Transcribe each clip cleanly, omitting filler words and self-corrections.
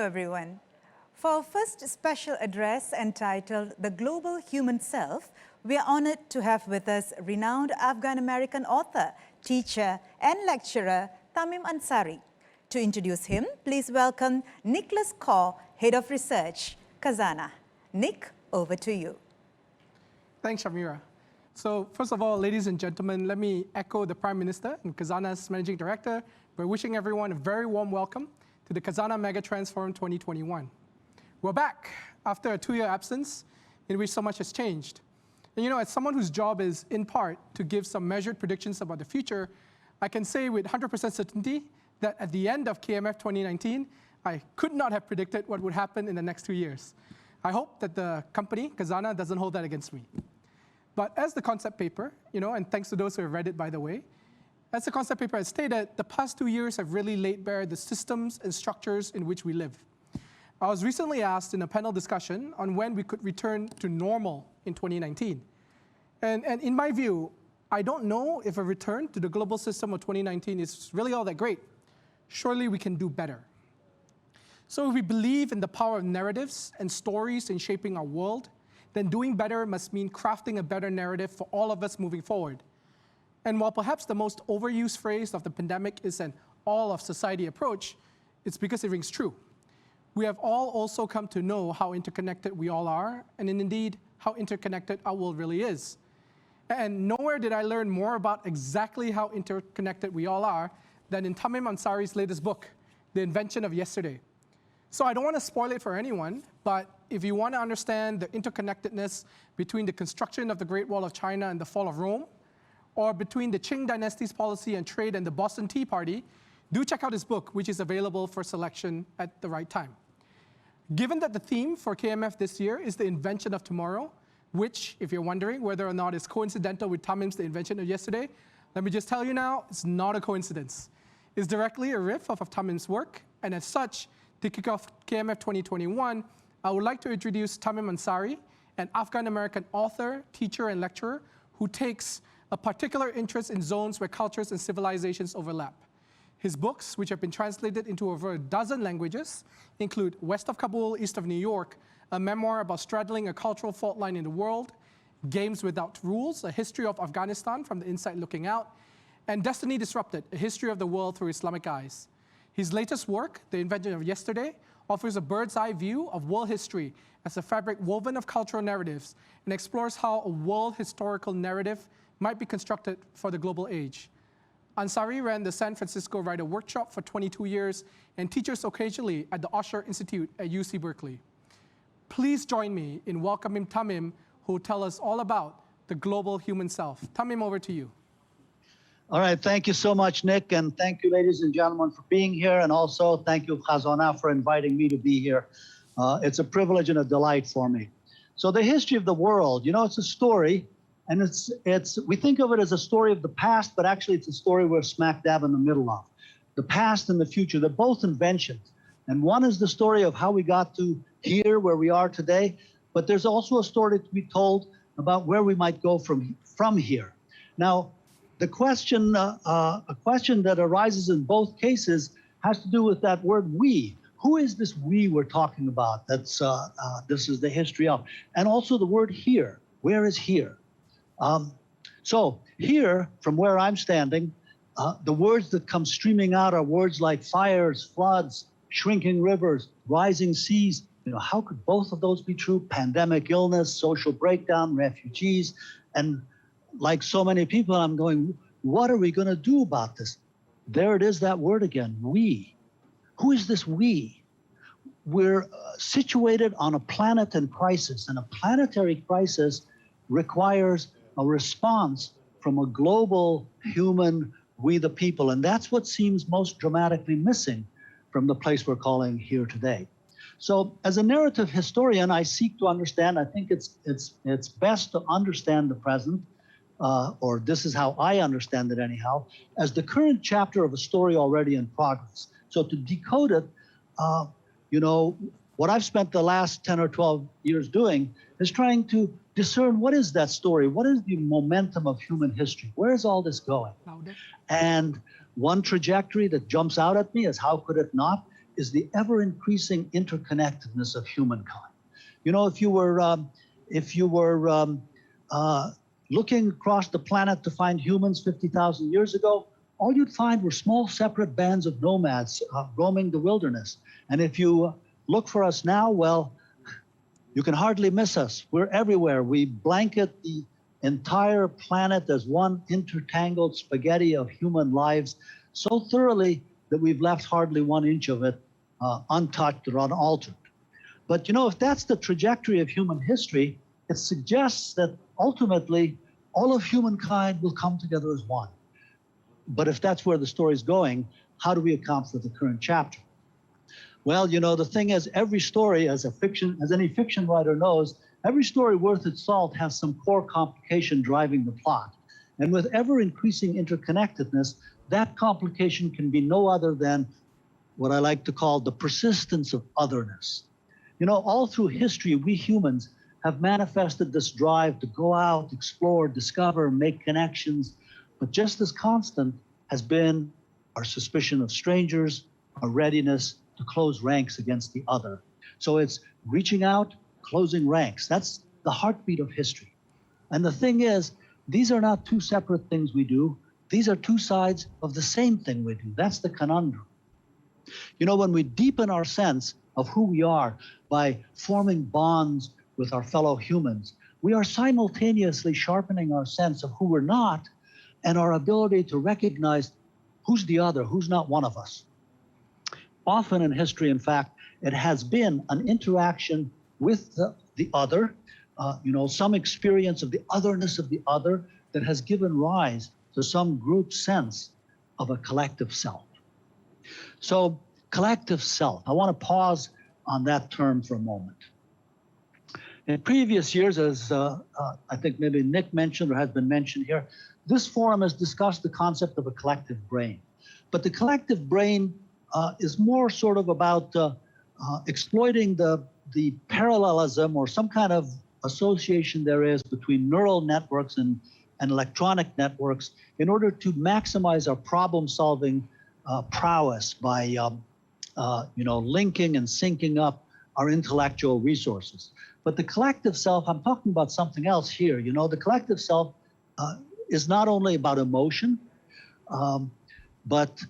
Hello everyone. For our first special address entitled The Global Human Self, we are honored to have with us renowned Afghan-American author, teacher and lecturer Tamim Ansary. To introduce him, please welcome Nicholas Kaur, Head of Research, Khazanah. Nick, over to you. Thanks, Shamira. So first of all, ladies and gentlemen, let me echo the Prime Minister and Khazanah's Managing Director by wishing everyone a very warm welcome to the Khazanah Megatrends Forum 2021. We're back after a 2-year absence in which so much has changed. And as someone whose job is, in part, to give some measured predictions about the future, I can say with 100% certainty that at the end of KMF2019, I could not have predicted what would happen in the next 2 years. I hope that the company, Khazanah, doesn't hold that against me. But as the concept paper, and thanks to those who have read it, by the way, as the concept paper has stated, the past 2 years have really laid bare the systems and structures in which we live. I was recently asked in a panel discussion on when we could return to normal in 2019. And in my view, I don't know if a return to the global system of 2019 is really all that great. Surely we can do better. So if we believe in the power of narratives and stories in shaping our world, then doing better must mean crafting a better narrative for all of us moving forward. And while perhaps the most overused phrase of the pandemic is an all-of-society approach, it's because it rings true. We have all also come to know how interconnected we all are, and indeed, how interconnected our world really is. And nowhere did I learn more about exactly how interconnected we all are than in Tamim Ansary's latest book, The Invention of Yesterday. So I don't want to spoil it for anyone, but if you want to understand the interconnectedness between the construction of the Great Wall of China and the fall of Rome, or between the Qing dynasty's policy and trade and the Boston Tea Party, do check out his book, which is available for selection at the right time. Given that the theme for KMF this year is the invention of tomorrow, which, if you're wondering whether or not it's coincidental with Tamim's The Invention of Yesterday, let me just tell you now, it's not a coincidence. It's directly a riff off of Tamim's work, and as such, to kick off KMF 2021, I would like to introduce Tamim Ansary, an Afghan-American author, teacher, and lecturer who takes a particular interest in zones where cultures and civilizations overlap. His books, which have been translated into over a dozen languages, include West of Kabul, East of New York, a memoir about straddling a cultural fault line in the world, Games Without Rules, a history of Afghanistan from the inside looking out, and Destiny Disrupted, a history of the world through Islamic eyes. His latest work, The Invention of Yesterday, offers a bird's-eye view of world history as a fabric woven of cultural narratives and explores how a world historical narrative might be constructed for the global age. Ansary ran the San Francisco Writer Workshop for 22 years and teaches occasionally at the Osher Institute at UC Berkeley. Please join me in welcoming Tamim, who will tell us all about the global human self. Tamim, over to you. All right, thank you so much, Nick, and thank you, ladies and gentlemen, for being here, and also thank you, Khazanah, for inviting me to be here. It's a privilege and a delight for me. So the history of the world, it's a story, and we think of it as a story of the past, but actually it's a story we're smack dab in the middle of. The past and the future, they're both inventions. And one is the story of how we got to here, where we are today, but there's also a story to be told about where we might go from here. Now, a question that arises in both cases has to do with that word we. Who is this we we're talking about? This is the history of. And also the word here. Where is here? So here, from where I'm standing, the words that come streaming out are words like fires, floods, shrinking rivers, rising seas. How could both of those be true? Pandemic, illness, social breakdown, refugees. And like so many people, I'm going, what are we going to do about this? There it is, that word again, we. Who is this we? We're situated on a planet in crisis, and a planetary crisis requires a response from a global human we the people, and that's what seems most dramatically missing from the place we're calling here today. So as a narrative historian, I seek to understand, I think it's best to understand the present, or this is how I understand it anyhow, as the current chapter of a story already in progress. So to decode it, what I've spent the last 10 or 12 years doing is trying to discern what is that story? What is the momentum of human history? Where is all this going? And one trajectory that jumps out at me is how could it not is the ever-increasing interconnectedness of humankind. You know, if you were looking across the planet to find humans 50,000 years ago, all you'd find were small separate bands of nomads roaming the wilderness. And if you look for us now, well, you can hardly miss us. We're everywhere. We blanket the entire planet as one intertangled spaghetti of human lives so thoroughly that we've left hardly 1 inch of it untouched or unaltered. But you know, if that's the trajectory of human history, it suggests that ultimately all of humankind will come together as one. But if that's where the story's going, how do we account for the current chapter? Well, you know, the thing is, every story, as any fiction writer knows, every story worth its salt has some core complication driving the plot. And with ever-increasing interconnectedness, that complication can be no other than what I like to call the persistence of otherness. You know, all through history, we humans have manifested this drive to go out, explore, discover, make connections. But just as constant has been our suspicion of strangers, our readiness to close ranks against the other. So it's reaching out, closing ranks. That's the heartbeat of history. And the thing is, these are not two separate things we do. These are two sides of the same thing we do. That's the conundrum. You know, when we deepen our sense of who we are by forming bonds with our fellow humans, we are simultaneously sharpening our sense of who we're not and our ability to recognize who's the other, who's not one of us. Often in history, in fact, it has been an interaction with the other, you know, some experience of the otherness of the other that has given rise to some group sense of a collective self. So collective self, I want to pause on that term for a moment. In previous years, as I think maybe Nick mentioned or has been mentioned here, this forum has discussed the concept of a collective brain. But the collective brain is more sort of about exploiting the parallelism or some kind of association there is between neural networks and electronic networks in order to maximize our problem-solving prowess by you know, linking and syncing up our intellectual resources. But the collective self, I'm talking about something else here. You know, the collective self is not only about emotion, but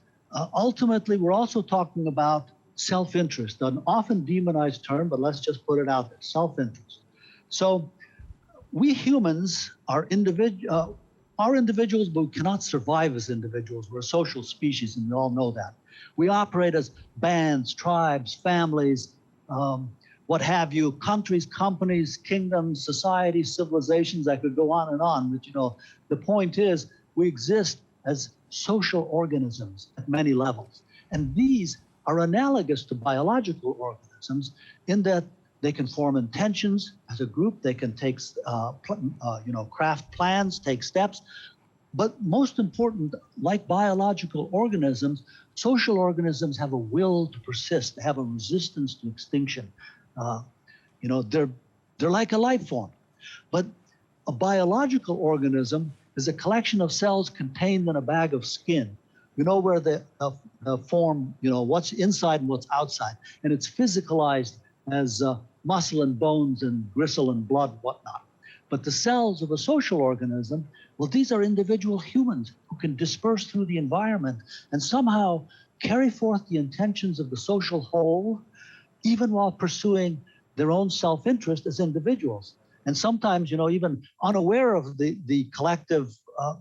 ultimately we're also talking about self-interest, an often demonized term, but let's just put it out there, self-interest. So we humans are individuals, but we cannot survive as individuals. We're a social species, and we all know that. We operate as bands, tribes, families, what have you, countries, companies, kingdoms, societies, civilizations. I could go on and on, but you know, the point is we exist as social organisms at many levels. And these are analogous to biological organisms in that they can form intentions as a group, they can take, you know, craft plans, take steps. But most important, like biological organisms, social organisms have a will to persist, they have a resistance to extinction. You know, they're like a life form. But a biological organism is a collection of cells contained in a bag of skin. You know, where the form, you know, what's inside and what's outside. And it's physicalized as muscle and bones and gristle and blood, whatnot. But the cells of a social organism, well, these are individual humans who can disperse through the environment and somehow carry forth the intentions of the social whole, even while pursuing their own self-interest as individuals. And sometimes, you know, even unaware of the collective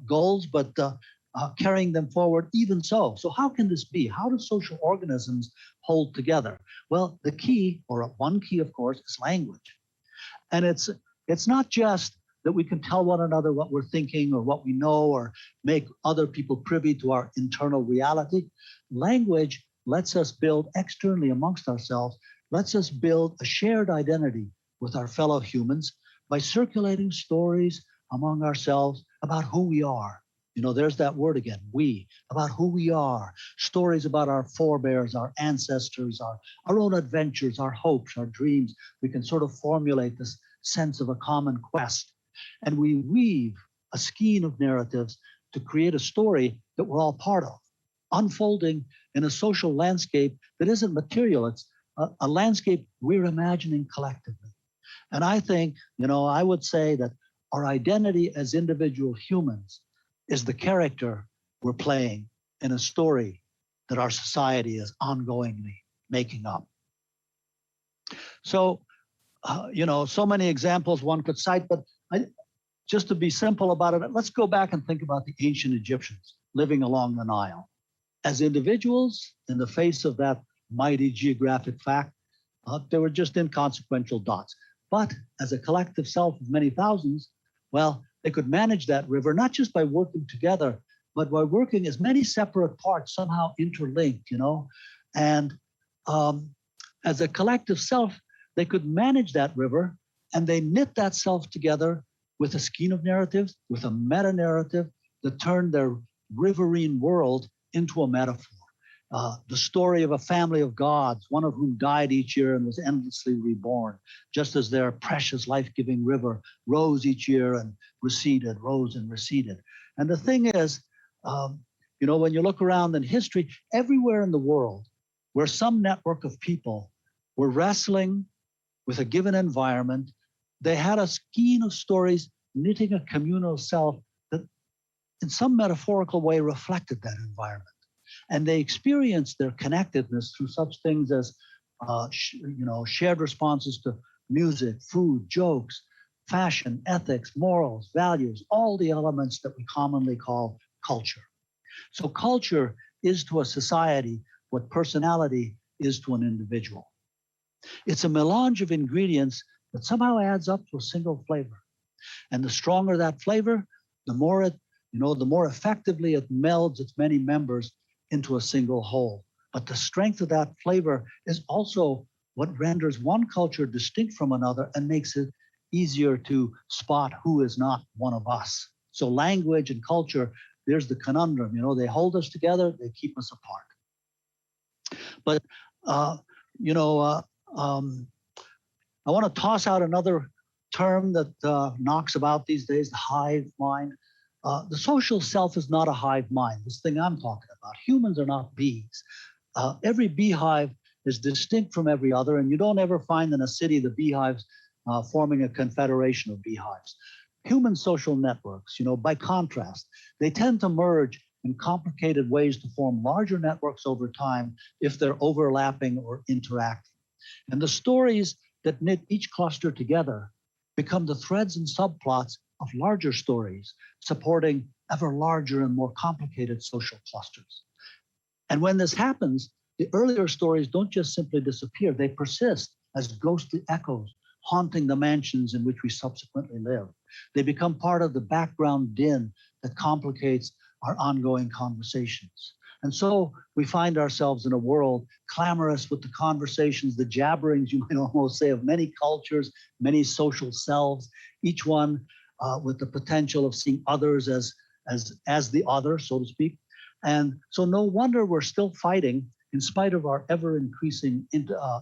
goals, but carrying them forward even so. So how can this be? How do social organisms hold together? Well, the key, or one key, of course, is language. And it's not just that we can tell one another what we're thinking or what we know or make other people privy to our internal reality. Language lets us build externally amongst ourselves, lets us build a shared identity with our fellow humans by circulating stories among ourselves about who we are. You know, there's that word again, we, about who we are, stories about our forebears, our ancestors, our own adventures, our hopes, our dreams. We can sort of formulate this sense of a common quest. And we weave a skein of narratives to create a story that we're all part of. unfolding in a social landscape that isn't material. It's a landscape we're imagining collectively. And I think, I would say that our identity as individual humans is the character we're playing in a story that our society is ongoingly making up. So, so many examples one could cite, but just to be simple about it, let's go back and think about the ancient Egyptians living along the Nile. As individuals, in the face of that mighty geographic fact, they were just inconsequential dots. But as a collective self of many thousands, well, they could manage that river, not just by working together, but by working as many separate parts, somehow interlinked, And as a collective self, they could manage that river, and they knit that self together with a skein of narratives, with a meta-narrative that turned their riverine world into a metaphor. The story of a family of gods, one of whom died each year and was endlessly reborn, just as their precious life-giving river rose each year and receded, rose and receded. And the thing is, when you look around in history, everywhere in the world where some network of people were wrestling with a given environment, they had a skein of stories knitting a communal self that in some metaphorical way reflected that environment. And they experienced their connectedness through such things as, shared responses to music, food, jokes, fashion, ethics, morals, values, all the elements that we commonly call culture. So culture is to a society what personality is to an individual. It's a melange of ingredients that somehow adds up to a single flavor. And the stronger that flavor, the more effectively it melds its many members into a single whole. But the strength of that flavor is also what renders one culture distinct from another and makes it easier to spot who is not one of us. So language and culture, there's the conundrum. They hold us together, they keep us apart. But, I want to toss out another term that knocks about these days, the hive mind. The social self is not a hive mind, this thing I'm talking about. Humans are not bees. Every beehive is distinct from every other, and you don't ever find in a city the beehives forming a confederation of beehives. Human social networks, by contrast, they tend to merge in complicated ways to form larger networks over time if they're overlapping or interacting. And the stories that knit each cluster together become the threads and subplots of larger stories, supporting ever larger and more complicated social clusters. And when this happens, the earlier stories don't just simply disappear, they persist as ghostly echoes haunting the mansions in which we subsequently live. They become part of the background din that complicates our ongoing conversations. And so we find ourselves in a world clamorous with the conversations, the jabberings, you might almost say, of many cultures, many social selves, each one with the potential of seeing others as the other, so to speak. And so no wonder we're still fighting in spite of our ever-increasing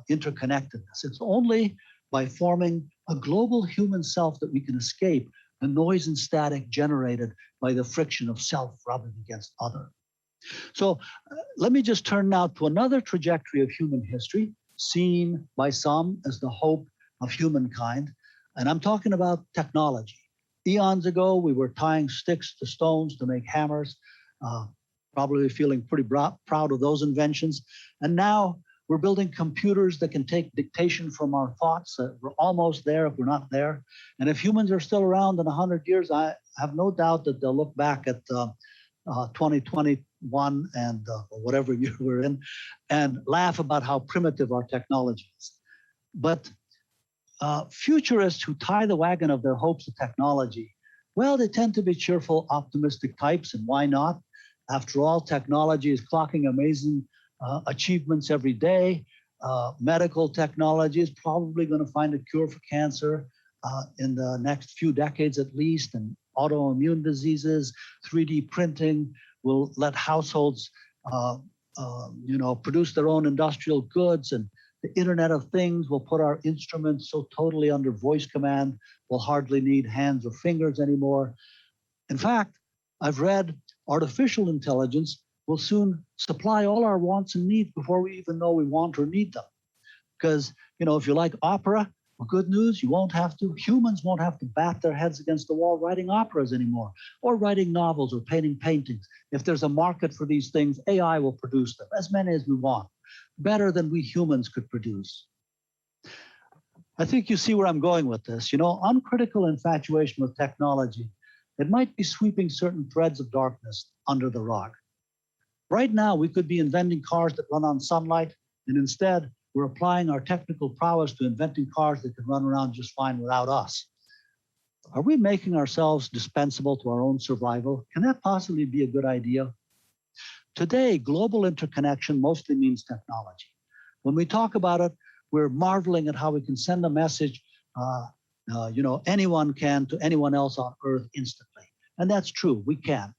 interconnectedness. It's only by forming a global human self that we can escape the noise and static generated by the friction of self rubbing against other. So let me just turn now to another trajectory of human history, seen by some as the hope of humankind. And I'm talking about technology. Eons ago, we were tying sticks to stones to make hammers, probably feeling pretty proud of those inventions. And now we're building computers that can take dictation from our thoughts. We're almost there if we're not there. And if humans are still around in 100 years, I have no doubt that they'll look back at 2021 and whatever year we're in and laugh about how primitive our technology is. But futurists who tie the wagon of their hopes to technology, well, they tend to be cheerful, optimistic types, and why not? After all, technology is clocking amazing achievements every day. Medical technology is probably going to find a cure for cancer in the next few decades at least, and autoimmune diseases, 3D printing will let households produce their own industrial goods, and the Internet of Things will put our instruments so totally under voice command, we'll hardly need hands or fingers anymore. In fact, I've read artificial intelligence will soon supply all our wants and needs before we even know we want or need them. Because, if you like opera, well, good news, humans won't have to bat their heads against the wall writing operas anymore, or writing novels or painting paintings. If there's a market for these things, AI will produce them, as many as we want, better than we humans could produce. I think you see where I'm going with this. Uncritical infatuation with technology, it might be sweeping certain threads of darkness under the rug. Right now, we could be inventing cars that run on sunlight, and instead, we're applying our technical prowess to inventing cars that can run around just fine without us. Are we making ourselves dispensable to our own survival? Can that possibly be a good idea? Today, global interconnection mostly means technology. When we talk about it, we're marveling at how we can send a message, anyone can to anyone else on Earth instantly. And that's true, we can.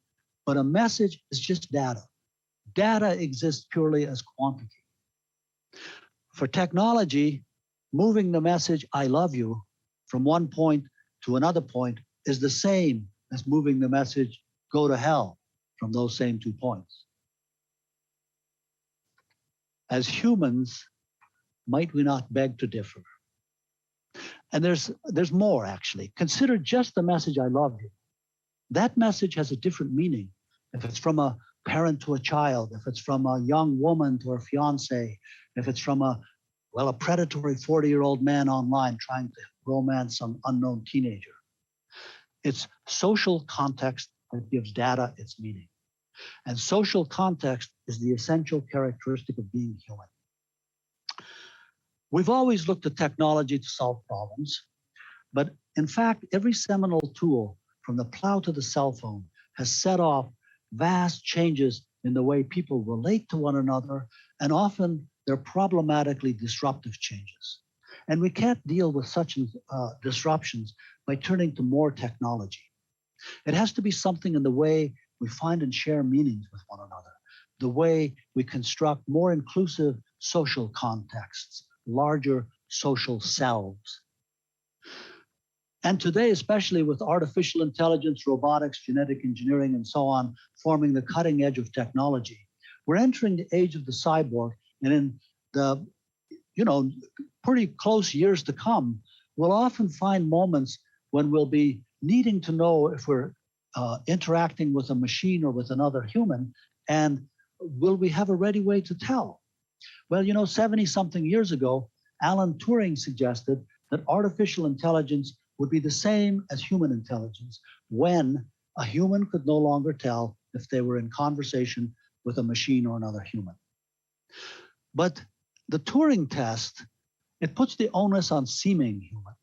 But a message is just data. Data exists purely as quantity. For technology, moving the message, I love you, from one point to another point is the same as moving the message, go to hell, from those same 2 points. As humans, might we not beg to differ? And there's more, actually. Consider just the message, I love you. That message has a different meaning if it's from a parent to a child, if it's from a young woman to her fiance, if it's from a predatory 40-year-old man online trying to romance some unknown teenager. It's social context that gives data its meaning. And social context is the essential characteristic of being human. We've always looked at technology to solve problems, but in fact, every seminal tool, from the plow to the cell phone, has set off vast changes in the way people relate to one another, and often they're problematically disruptive changes. And we can't deal with such disruptions by turning to more technology. It has to be something in the way we find and share meanings with one another, the way we construct more inclusive social contexts, larger social selves. And today, especially with artificial intelligence, robotics, genetic engineering, and so on, forming the cutting edge of technology, we're entering the age of the cyborg, and in the pretty close years to come, we'll often find moments when we'll be needing to know if we're interacting with a machine or with another human, and will we have a ready way to tell? Well, 70-something years ago, Alan Turing suggested that artificial intelligence would be the same as human intelligence when a human could no longer tell if they were in conversation with a machine or another human. But the Turing test, it puts the onus on seeming human.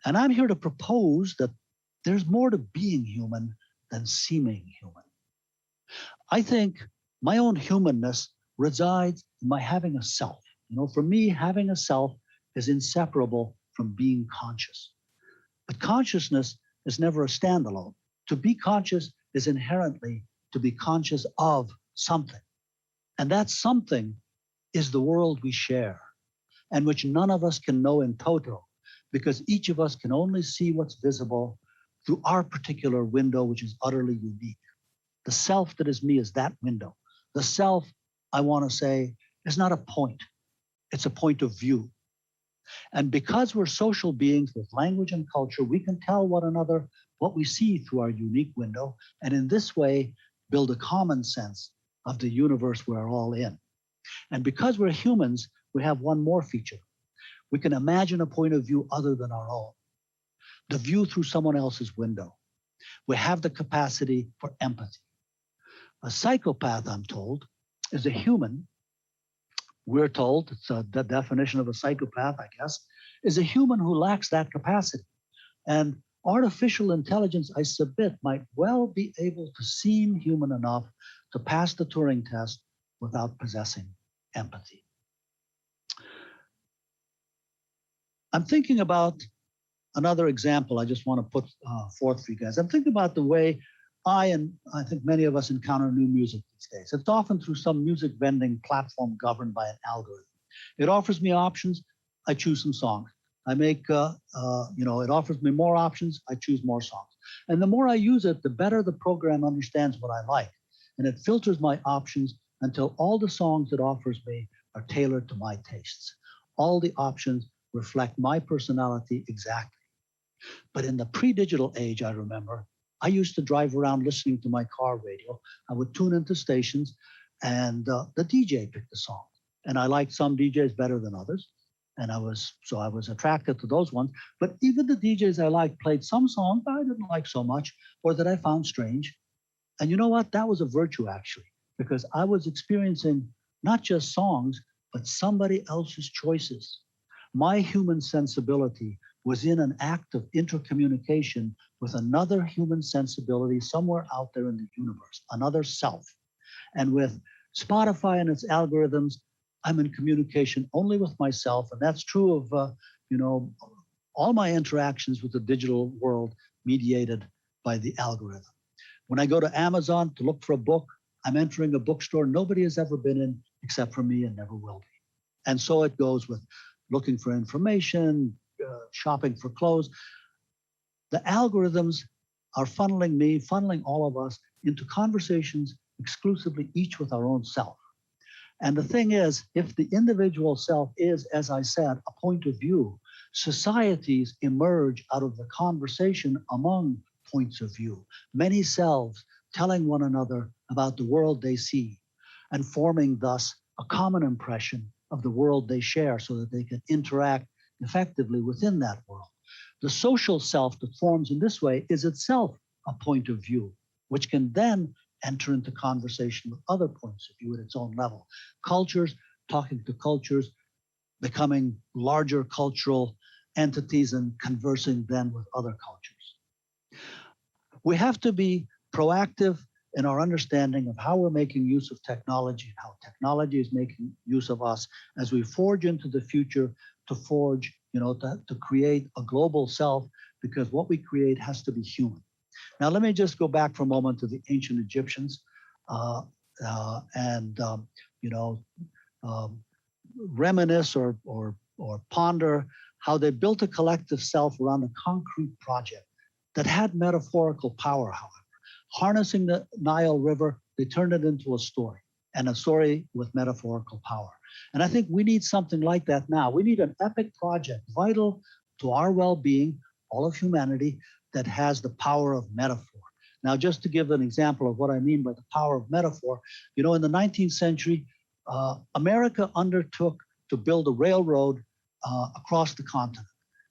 And I'm here to propose that there's more to being human than seeming human. I think my own humanness resides in my having a self. For me, having a self is inseparable from being conscious. But consciousness is never a standalone. To be conscious is inherently to be conscious of something. And that something is the world we share, and which none of us can know in toto, because each of us can only see what's visible through our particular window, which is utterly unique. The self that is me is that window. The self, I want to say, is not a point. It's a point of view. And because we're social beings with language and culture, we can tell one another what we see through our unique window, and in this way, build a common sense of the universe we're all in. And because we're humans, we have one more feature. We can imagine a point of view other than our own, the view through someone else's window. We have the capacity for empathy. A psychopath, I'm told, is a human. We're told, it's the definition of a psychopath, I guess, is a human who lacks that capacity. And artificial intelligence, I submit, might well be able to seem human enough to pass the Turing test without possessing empathy. I'm thinking about another example I just want to put forth for you guys. I'm thinking about the way I think many of us encounter new music these days. It's often through some music vending platform governed by an algorithm. It offers me options, I choose some songs. It offers me more options, I choose more songs. And the more I use it, the better the program understands what I like. and it filters my options until all the songs it offers me are tailored to my tastes. All the options reflect my personality exactly. But in the pre-digital age, I remember, I used to drive around listening to my car radio. I would tune into stations, and the DJ picked the song. And I liked some DJs better than others. And I was attracted to those ones. But even the DJs I liked played some songs I didn't like so much, or that I found strange. And you know what? That was a virtue, actually, because I was experiencing not just songs, but somebody else's choices. My human sensibility was in an act of intercommunication with another human sensibility somewhere out there in the universe, another self. And with Spotify and its algorithms, I'm in communication only with myself. And that's true of, all my interactions with the digital world mediated by the algorithm. When I go to Amazon to look for a book, I'm entering a bookstore nobody has ever been in except for me and never will be. And so it goes with looking for information, shopping for clothes. The algorithms are funneling all of us into conversations exclusively each with our own self. And the thing is, if the individual self is, as I said, a point of view, societies emerge out of the conversation among points of view, many selves telling one another about the world they see and forming thus a common impression of the world they share so that they can interact effectively within that world. The social self that forms in this way is itself a point of view, which can then enter into conversation with other points of view at its own level. Cultures talking to cultures, becoming larger cultural entities and conversing then with other cultures. We have to be proactive in our understanding of how we're making use of technology and how technology is making use of us as we forge into the future to forge, to create a global self, because what we create has to be human. Now, let me just go back for a moment to the ancient Egyptians and reminisce or ponder how they built a collective self around a concrete project that had metaphorical power, however. Harnessing the Nile River, they turned it into a story, and a story with metaphorical power. And I think we need something like that now. We need an epic project vital to our well-being, all of humanity, that has the power of metaphor. Now, just to give an example of what I mean by the power of metaphor, in the 19th century, America undertook to build a railroad across the continent.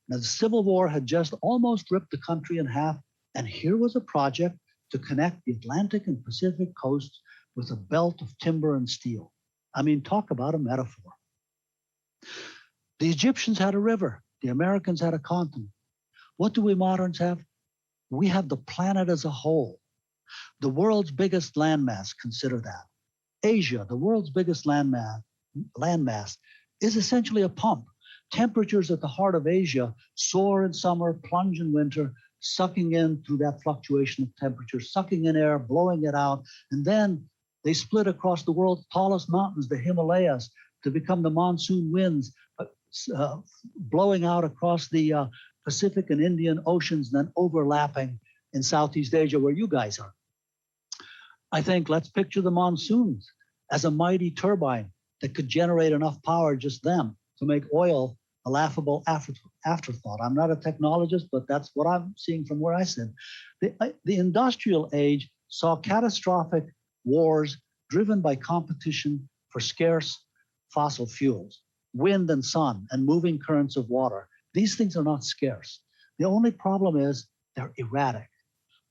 Now, the Civil War had just almost ripped the country in half, and here was a project to connect the Atlantic and Pacific coasts with a belt of timber and steel. I mean, talk about a metaphor. The Egyptians had a river. The Americans had a continent. What do we moderns have? We have the planet as a whole. The world's biggest landmass, consider that. Asia, the world's biggest landmass, is essentially a pump. Temperatures at the heart of Asia soar in summer, plunge in winter, sucking in through that fluctuation of temperature, sucking in air, blowing it out, and then they split across the world's tallest mountains, the Himalayas, to become the monsoon winds, blowing out across the Pacific and Indian Oceans, then overlapping in Southeast Asia, where you guys are. I think let's picture the monsoons as a mighty turbine that could generate enough power, just them, to make oil a laughable afterthought. I'm not a technologist, but that's what I'm seeing from where I sit. The industrial age saw catastrophic wars driven by competition for scarce fossil fuels, wind and sun, and moving currents of water. These things are not scarce. The only problem is they're erratic.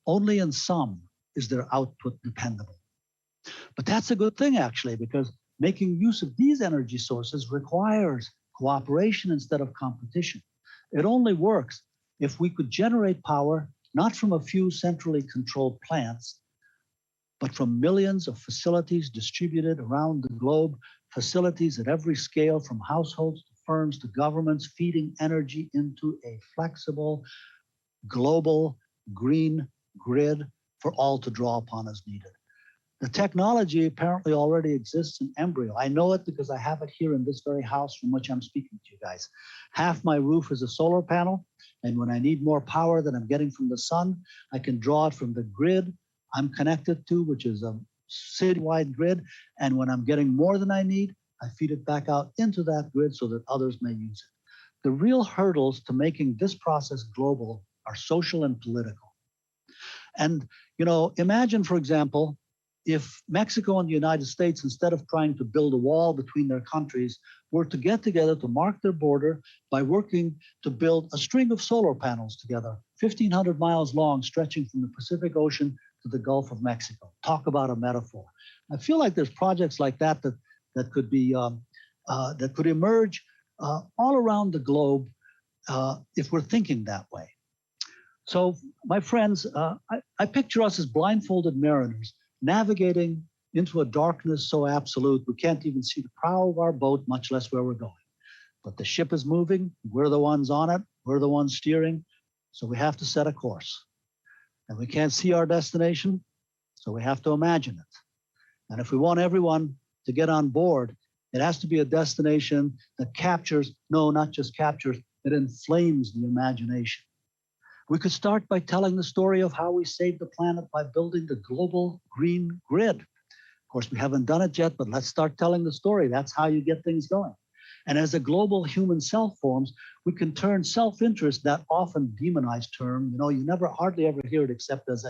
Only in some is their output dependable. But that's a good thing, actually, because making use of these energy sources requires cooperation instead of competition. It only works if we could generate power not from a few centrally controlled plants, but from millions of facilities distributed around the globe, facilities at every scale, from households to firms to governments, feeding energy into a flexible, global, green grid for all to draw upon as needed. The technology apparently already exists in embryo. I know it because I have it here in this very house from which I'm speaking to you guys. Half my roof is a solar panel, and when I need more power than I'm getting from the sun, I can draw it from the grid I'm connected to, which is a citywide grid. And when I'm getting more than I need, I feed it back out into that grid so that others may use it. The real hurdles to making this process global are social and political. And, imagine, for example, if Mexico and the United States, instead of trying to build a wall between their countries, were to get together to mark their border by working to build a string of solar panels together, 1,500 miles long, stretching from the Pacific Ocean to the Gulf of Mexico. Talk about a metaphor. I feel like there's projects like that that could be that could emerge all around the globe if we're thinking that way. So, my friends, I picture us as blindfolded mariners navigating into a darkness so absolute we can't even see the prow of our boat, much less where we're going. But the ship is moving, we're the ones on it, we're the ones steering, so we have to set a course. And we can't see our destination, so we have to imagine it. And if we want everyone to get on board, it has to be a destination that captures, no, not just captures, it inflames the imagination. We could start by telling the story of how we saved the planet by building the global green grid. Of course, we haven't done it yet, but let's start telling the story. That's how you get things going. And as a global human self forms, we can turn self-interest, that often demonized term, you hardly ever hear it except as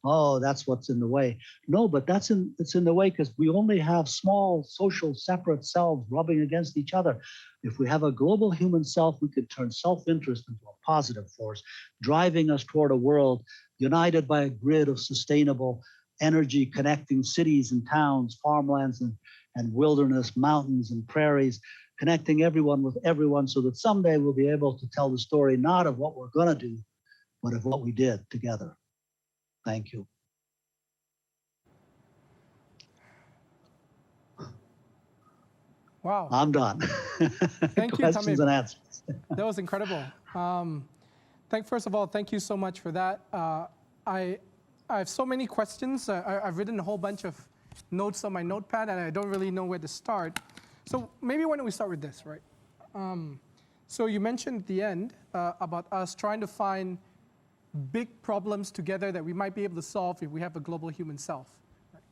oh, that's what's in the way. No, but it's in the way because we only have small, social, separate selves rubbing against each other. If we have a global human self, we could turn self-interest into a positive force, driving us toward a world united by a grid of sustainable energy connecting cities and towns, farmlands and wilderness, mountains and prairies, connecting everyone with everyone so that someday we'll be able to tell the story not of what we're going to do, but of what we did together. Thank you. Wow. I'm done. Thank you, Questions Tamim. and answers. That was incredible. First of all, thank you so much for that. I have so many questions. I've written a whole bunch of notes on my notepad, and I don't really know where to start. So maybe why don't we start with this, right? So you mentioned at the end about us trying to find big problems together that we might be able to solve if we have a global human self. Right?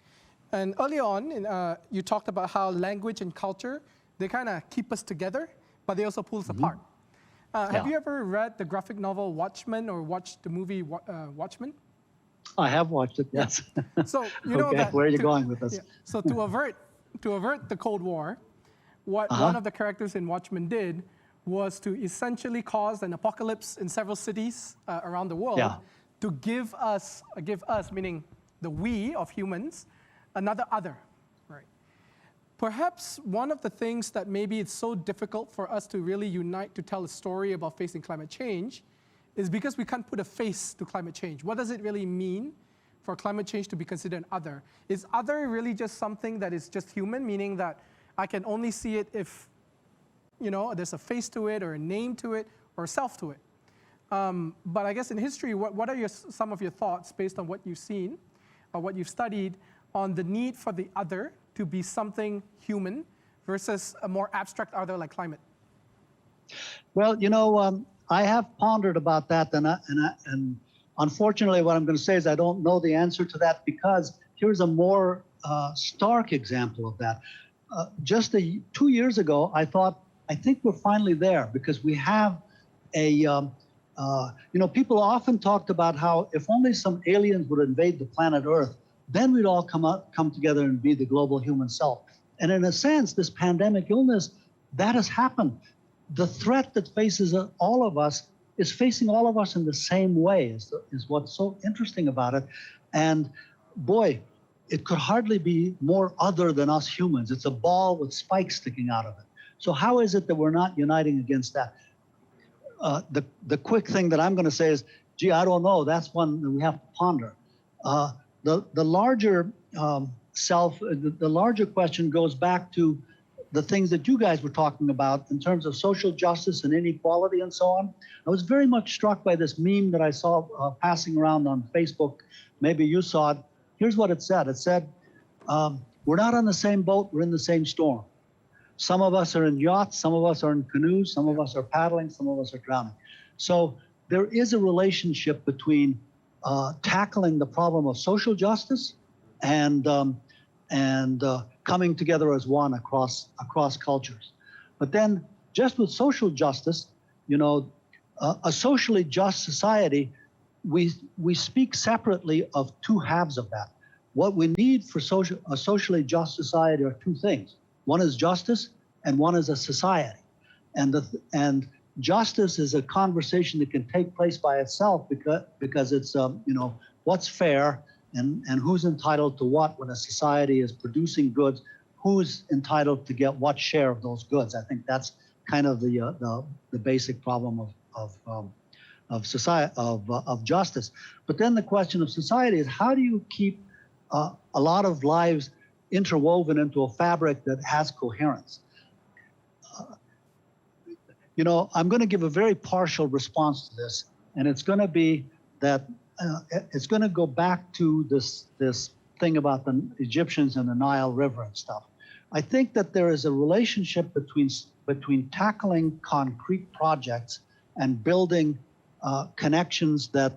And earlier on, you talked about how language and culture, they kind of keep us together, but they also pull us apart. Have you ever read the graphic novel Watchmen or watched the movie Watchmen? I have watched it, yes. So you know that. Where are you going with this? Yeah, so to avert the Cold War, what one of the characters in Watchmen did was to essentially cause an apocalypse in several cities around the world to give us, meaning the we of humans, another other, right? Perhaps one of the things that maybe it's so difficult for us to really unite to tell a story about facing climate change is because we can't put a face to climate change. What does it really mean for climate change to be considered an other? Is other really just something that is just human, meaning that I can only see it if, there's a face to it or a name to it or a self to it? But I guess in history, what are some of your thoughts based on what you've seen or what you've studied on the need for the other to be something human versus a more abstract other like climate? Well, I have pondered about that, and unfortunately, what I'm going to say is I don't know the answer to that because here's a more stark example of that. Just 2 years ago, I think we're finally there because we have people often talked about how if only some aliens would invade the planet Earth, then we'd all come together and be the global human self. And in a sense, this pandemic illness, that has happened. The threat that faces all of us is facing all of us in the same way, is what's so interesting about it. And boy, it could hardly be more other than us humans. It's a ball with spikes sticking out of it. So how is it that we're not uniting against that? The quick thing that I'm going to say is, gee, I don't know. That's one that we have to ponder. The larger self, the larger question goes back to the things that you guys were talking about in terms of social justice and inequality and so on. I was very much struck by this meme that I saw passing around on Facebook. Maybe you saw it. Here's what it said. It said, we're not on the same boat, we're in the same storm. Some of us are in yachts, some of us are in canoes, some of us are paddling, some of us are drowning. So there is a relationship between tackling the problem of social justice and coming together as one across cultures. But then, just with social justice, you know, a socially just society, we speak separately of two halves of that. What we need for a socially just society are two things. One is justice, and one is a society. And justice is a conversation that can take place by itself because it's you know, what's fair and who's entitled to what when a society is producing goods, who's entitled to get what share of those goods. I think that's kind of the basic problem of society, of justice. But then the question of society is, how do you keep a lot of lives interwoven into a fabric that has coherence? You know, I'm going to give a very partial response to this, and it's going to be that it's going to go back to this thing about the Egyptians and the Nile River and stuff. I think that there is a relationship between tackling concrete projects and building connections that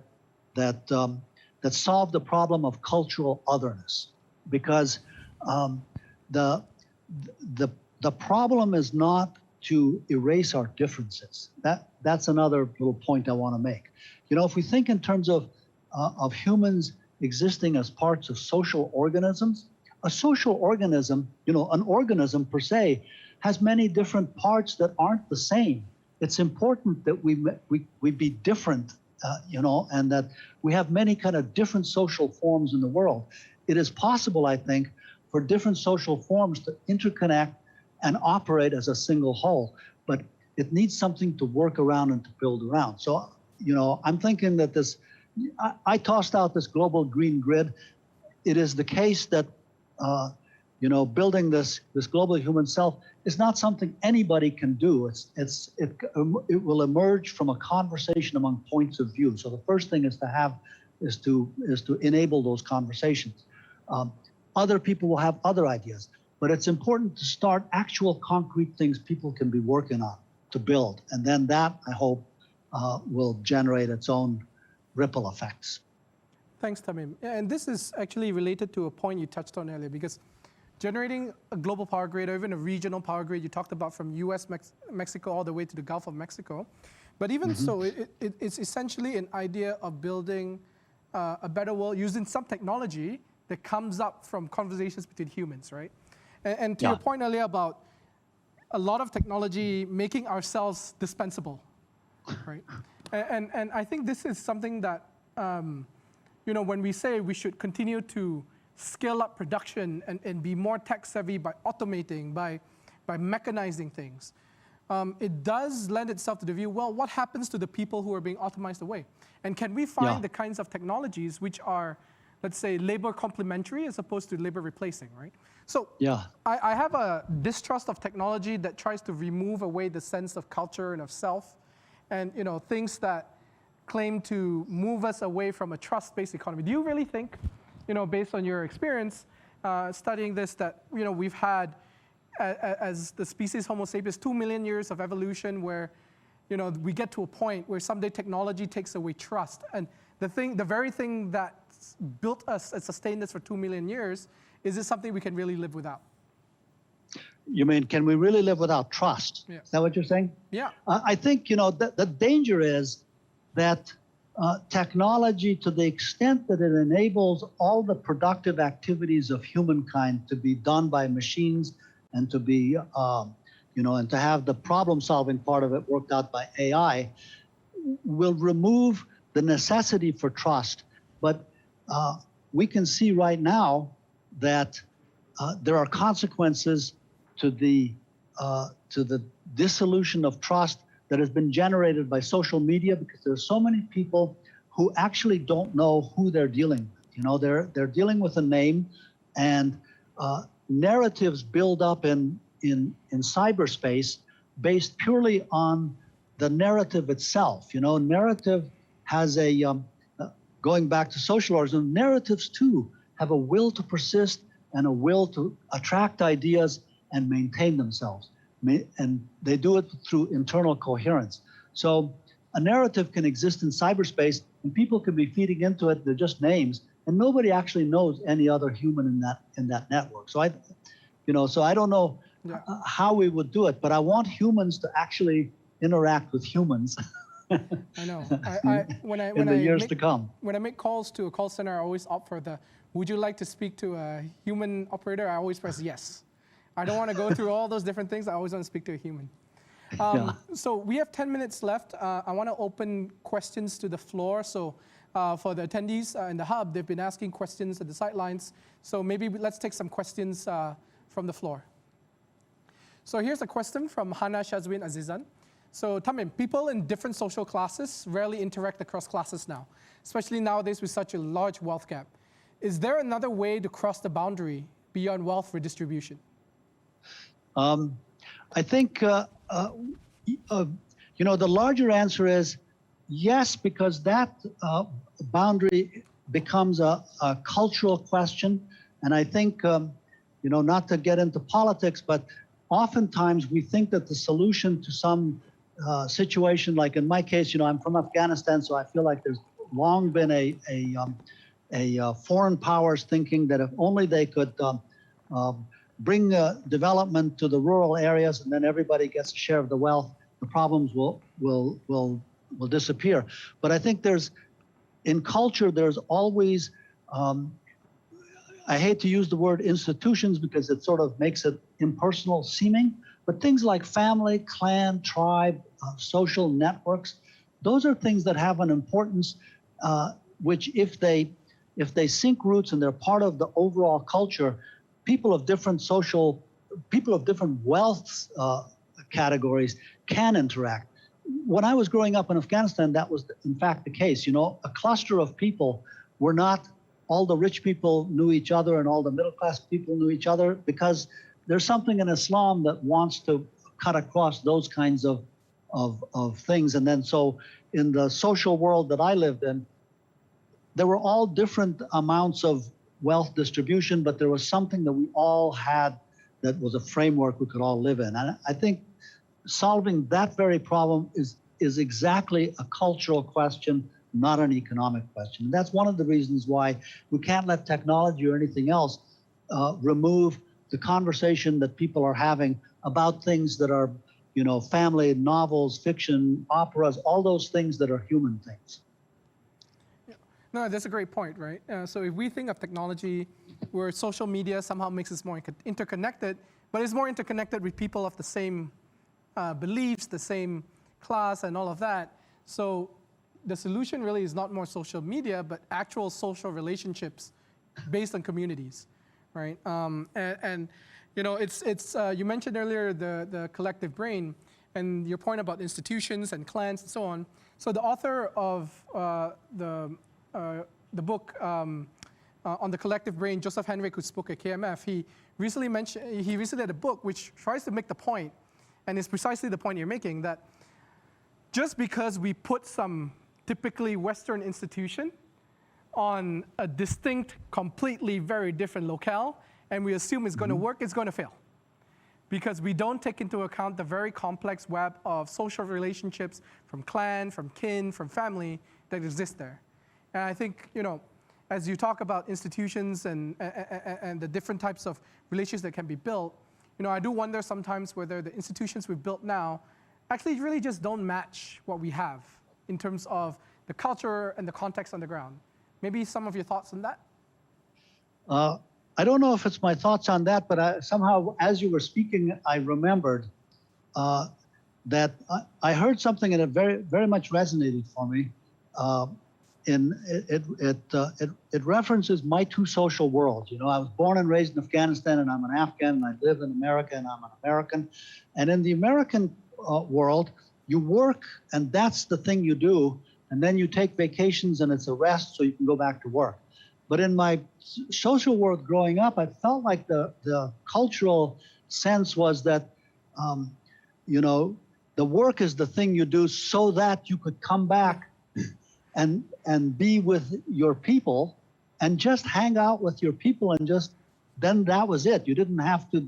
solve the problem of cultural otherness, because the problem is not to erase our differences. That's another little point I want to make. You know, if we think in terms of humans existing as parts of social organisms, a social organism, you know, an organism per se, has many different parts that aren't the same. It's important that we be different, you know, and that we have many kind of different social forms in the world. It is possible, I think, for different social forms to interconnect and operate as a single whole, but it needs something to work around and to build around. So, you know, I'm thinking that I tossed out this global green grid. It is the case that, you know, building this global human self is not something anybody can do. It will emerge from a conversation among points of view. So the first thing is to enable those conversations. Other people will have other ideas, but it's important to start actual concrete things people can be working on to build. And then that, I hope, will generate its own ripple effects. Thanks, Tamim. Yeah, and this is actually related to a point you touched on earlier, because generating a global power grid or even a regional power grid, you talked about from US, Mexico, all the way to the Gulf of Mexico. But even so, it's essentially an idea of building a better world using some technology that comes up from conversations between humans, right? And to your point earlier about a lot of technology making ourselves dispensable, right? And I think this is something that, you know, when we say we should continue to scale up production and be more tech savvy by automating, by mechanizing things, it does lend itself to the view, well, what happens to the people who are being automized away? And can we find the kinds of technologies which are, let's say, labor complementary as opposed to labor replacing, right? So I have a distrust of technology that tries to remove away the sense of culture and of self, and, you know, things that claim to move us away from a trust-based economy. Do you really think, you know, based on your experience studying this, that, you know, we've had, as the species Homo sapiens, 2 million years of evolution where, you know, we get to a point where someday technology takes away trust, and the very thing that built us and sustained us for 2 million years, is this something we can really live without? You mean, can we really live without trust? Yes. Is that what you're saying? Yeah. I think, you know, the danger is that technology, to the extent that it enables all the productive activities of humankind to be done by machines and to be, you know, and to have the problem-solving part of it worked out by AI, will remove the necessity for trust. But we can see right now that there are consequences to the dissolution of trust that has been generated by social media, because there are so many people who actually don't know who they're dealing with. You know, they're dealing with a name, and narratives build up in cyberspace based purely on the narrative itself. You know, narrative has a going back to social organisms, narratives too have a will to persist and a will to attract ideas and maintain themselves. And they do it through internal coherence. So a narrative can exist in cyberspace and people can be feeding into it, they're just names, and nobody actually knows any other human in that network. So I don't know how we would do it, but I want humans to actually interact with humans. I know. In the years to come. When I make calls to a call center, I always opt for the, would you like to speak to a human operator? I always press yes. I don't want to go through all those different things. I always want to speak to a human. So we have 10 minutes left. I want to open questions to the floor. So for the attendees in the hub, they've been asking questions at the sidelines. So maybe let's take some questions from the floor. So here's a question from Hana Shazwin Azizan. So Tamim, people in different social classes rarely interact across classes now, especially nowadays with such a large wealth gap. Is there another way to cross the boundary beyond wealth redistribution? I think, the larger answer is yes, because that boundary becomes a cultural question. And I think, not to get into politics, but oftentimes we think that the solution to some situation, like in my case, I'm from Afghanistan, so I feel like there's long been a foreign powers thinking that if only they could bring development to the rural areas and then everybody gets a share of the wealth, the problems will disappear. But I think in culture, there's always, I hate to use the word institutions because it sort of makes it impersonal seeming, but things like family, clan, tribe, social networks, those are things that have an importance, which if they sink roots and they're part of the overall culture, people of different wealth categories can interact. When I was growing up in Afghanistan, that was in fact the case. A cluster of people were not all the rich people knew each other and all the middle class people knew each other, because there's something in Islam that wants to cut across those kinds of things. And then so in the social world that I lived in, there were all different amounts of wealth distribution, but there was something that we all had that was a framework we could all live in. And I think solving that very problem is exactly a cultural question, not an economic question. And that's one of the reasons why we can't let technology or anything else remove the conversation that people are having about things that are, family, novels, fiction, operas, all those things that are human things. No, that's a great point, right? So if we think of technology where social media somehow makes us more interconnected, but it's more interconnected with people of the same beliefs, the same class and all of that. So the solution really is not more social media, but actual social relationships based on communities, right? You mentioned earlier the collective brain and your point about institutions and clans and so on. So the author of the book on the collective brain, Joseph Henrik, who spoke at KMF, he recently had a book which tries to make the point, and it's precisely the point you're making, that just because we put some typically Western institution on a distinct, completely very different locale, and we assume it's going to work, it's going to fail. Because we don't take into account the very complex web of social relationships from clan, from kin, from family that exist there. And I think, as you talk about institutions and the different types of relationships that can be built, I do wonder sometimes whether the institutions we've built now actually really just don't match what we have in terms of the culture and the context on the ground. Maybe some of your thoughts on that? I don't know if it's my thoughts on that, but somehow as you were speaking, I remembered that I heard something and it very, very much resonated for me. It references my two social worlds. I was born and raised in Afghanistan, and I'm an Afghan, and I live in America, and I'm an American. And in the American world, you work, and that's the thing you do, and then you take vacations, and it's a rest, so you can go back to work. But in my social world growing up, I felt like the cultural sense was that, the work is the thing you do so that you could come back and be with your people and just hang out with your people, and then that was it. You didn't have to,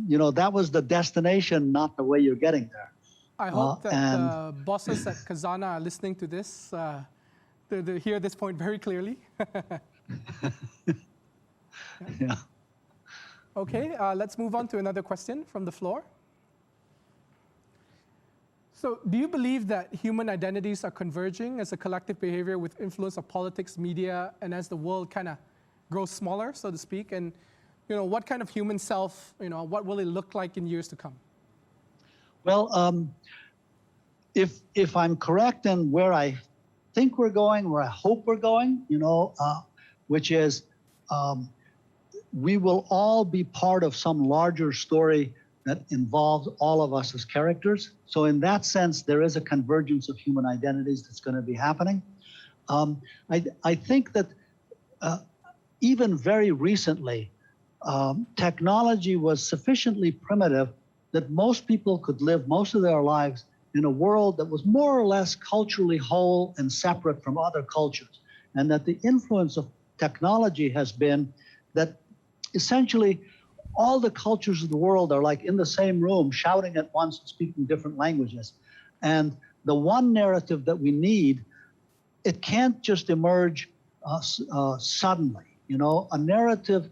that was the destination, not the way you're getting there. I hope that bosses at Khazanah are listening to this to hear this point very clearly. Yeah. Okay, let's move on to another question from the floor. So do you believe that human identities are converging as a collective behavior with influence of politics, media, and as the world kind of grows smaller, so to speak? And what kind of human self, what will it look like in years to come? Well, if I'm correct in where I think we're going, where I hope we're going, which is we will all be part of some larger story that involves all of us as characters. So in that sense, there is a convergence of human identities that's going to be happening. I think that even very recently, technology was sufficiently primitive that most people could live most of their lives in a world that was more or less culturally whole and separate from other cultures. And that the influence of technology has been that essentially all the cultures of the world are like in the same room, shouting at once and speaking different languages. And the one narrative that we need, it can't just emerge suddenly. A narrative,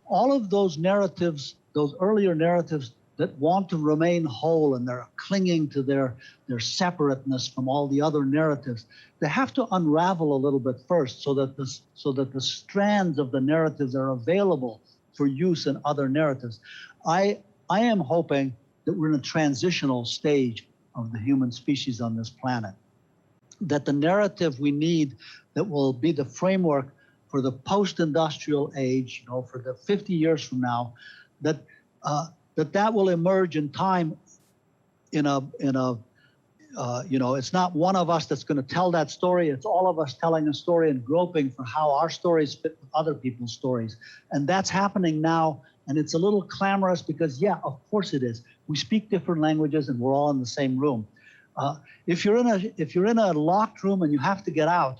all of those narratives, those earlier narratives that want to remain whole and they're clinging to their separateness from all the other narratives, they have to unravel a little bit first so that the strands of the narratives are available for use in other narratives. I am hoping that we're in a transitional stage of the human species on this planet, that the narrative we need that will be the framework for the post-industrial age, for the 50 years from now, that will emerge in time it's not one of us that's going to tell that story. It's all of us telling a story and groping for how our stories fit with other people's stories. And that's happening now. And it's a little clamorous because, yeah, of course it is. We speak different languages and we're all in the same room. If you're in a locked room and you have to get out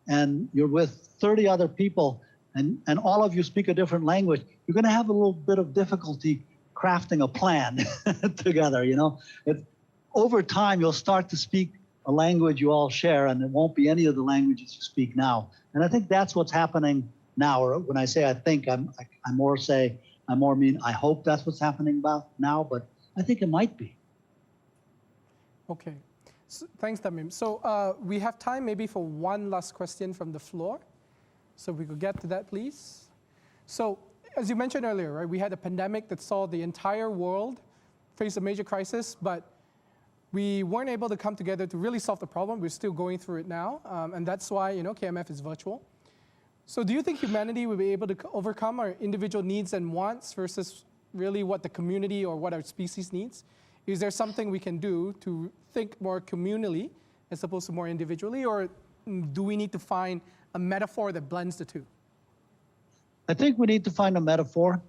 and you're with 30 other people and all of you speak a different language, you're going to have a little bit of difficulty crafting a plan together. Over time, you'll start to speak a language you all share, and it won't be any of the languages you speak now. And I think that's what's happening now. Or when I say I think, I more mean I hope that's what's happening about now, but I think it might be. Okay. So, thanks, Tamim. So we have time maybe for one last question from the floor. So we could get to that, please. So as you mentioned earlier, right, we had a pandemic that saw the entire world face a major crisis, but we weren't able to come together to really solve the problem. We're still going through it now, and that's why KMF is virtual. So do you think humanity will be able to overcome our individual needs and wants versus really what the community or what our species needs? Is there something we can do to think more communally as opposed to more individually, or do we need to find a metaphor that blends the two? I think we need to find a metaphor,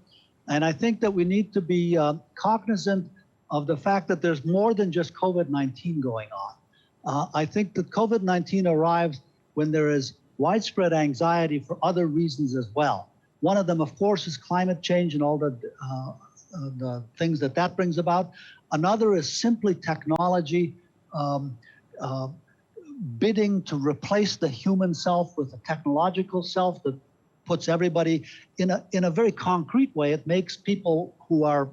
and I think that we need to be cognizant of the fact that there's more than just COVID-19 going on. I think that COVID-19 arrives when there is widespread anxiety for other reasons as well. One of them, of course, is climate change and all the things that brings about. Another is simply technology bidding to replace the human self with a technological self that puts everybody in a very concrete way. It makes people who are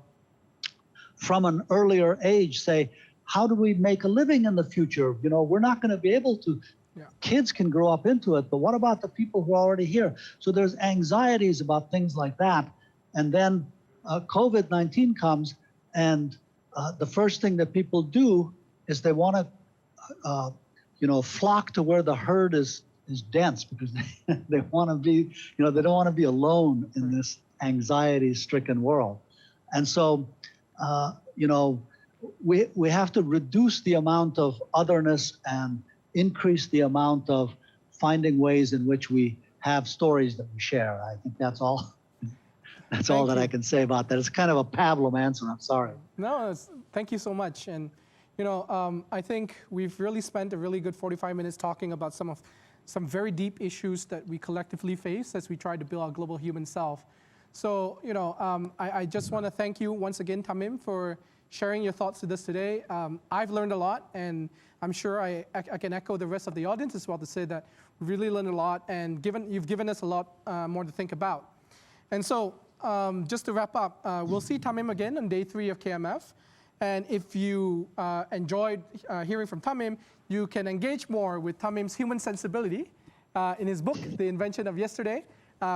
from an earlier age say, how do we make a living in the future? We're not going to be able to. Yeah. Kids can grow up into it, but what about the people who are already here? So there's anxieties about things like that. And then COVID-19 comes, and the first thing that people do is they want to, flock to where the herd is dense, because they want to be, they don't want to be alone in this anxiety-stricken world. And so, we have to reduce the amount of otherness and increase the amount of finding ways in which we have stories that we share. I think that's all. That's all that I can say about that. It's kind of a pablum answer. I'm sorry. No, thank you so much. And I think we've really spent a really good 45 minutes talking about some very deep issues that we collectively face as we try to build our global human self. So, I just want to thank you once again, Tamim, for sharing your thoughts with us today. I've learned a lot, and I'm sure I can echo the rest of the audience as well to say that we really learned a lot, and you've given us a lot more to think about. And so, just to wrap up, we'll see Tamim again on day 3 of KMF. And if you enjoyed hearing from Tamim, you can engage more with Tamim's human sensibility in his book, The Invention of Yesterday,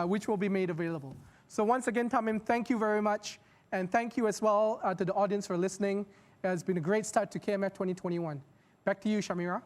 which will be made available. So once again, Tamim, thank you very much. And thank you as well to the audience for listening. It's been a great start to KMF 2021. Back to you, Shamira.